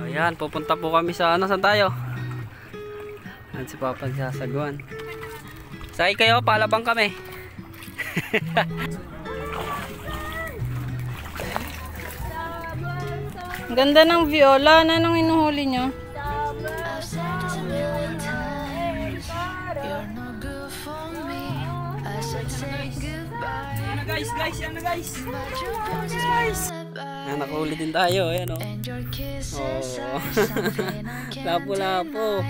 Ayan, pupunta po kami sa ano, saan tayo? Ayan si Papa sasaguan. Sakay kayo, palabang kami. Ganda ng viola. Anong inuhuli nyo? Yan na guys. Yan, nakahuli din tayo. Ayan o. Oh. Lapo-lapo.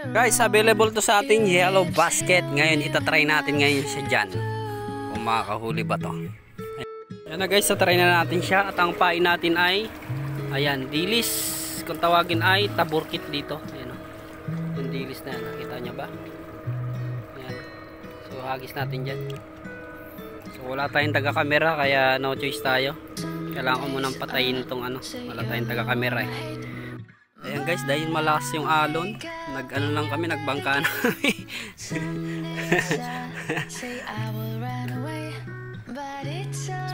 Guys, available to sa ating yellow basket. Ngayon, itatry natin ngayon siya dyan. Kung makakahuli ba to. Ayan na guys, try na natin siya. At ang pain natin ay, ayan, dilis. Kung tawagin ay taburkit dito. Ayan o. Yung dilis na yan. Nakita nyo ba? Ayan. So, hagis natin dyan. So, wala tayong taga-camera. Kaya no choice tayo. Kailangan ko munang patayin itong ano. Wala tayong taga-camera eh. Ayan guys, dahil malakas yung alon, nag-ano lang kami, nagbangka na kami.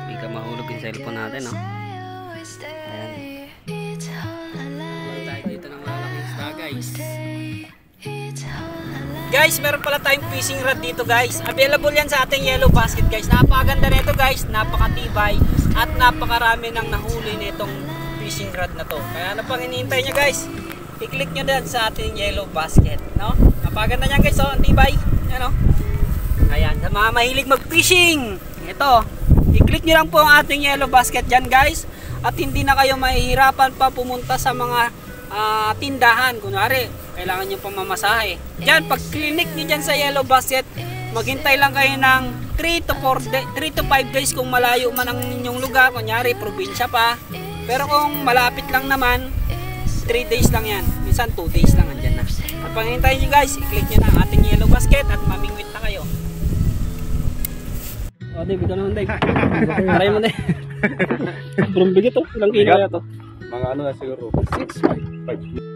Bigla mahulog yung cellphone natin, no? Ayan. Wala tayo dito ng malaking isda, guys. Guys, meron pala tayong fishing rod dito, guys. Available yan sa ating yellow basket, guys. Napakaganda nito, guys. Napakatibay at napakarami ng nahuli nitong fishing rod na to. Kaya ano pang hinihintay nyo, guys? I-click nyo dyan sa ating yellow basket, no? Napakaganda nyan, guys, oh. Antibay. Yan, oh. Ayan, sa mga mahilig mag-fishing, ito, i-click nyo lang po ang ating yellow basket dyan, guys. At hindi na kayo mahihirapan pa pumunta sa mga tindahan. Kunwari, kailangan nyo pamamasahe. Dyan, pag clinic nyo dyan sa yellow basket, maghintay lang kayo ng 3 to 5 days kung malayo man ang inyong lugar. Kunyari, probinsya pa. Pero kung malapit lang naman, 3 days lang yan. Minsan 2 days lang andyan na. At panghintayin nyo guys, i-click nyo na ang ating yellow basket at mamingwit na kayo. O, Dave, ito naman, Dave. Try mo, Dave. Sobrang bigat, oh. Ilang kilo kaya to? Mga ano na siguro, 6, 5.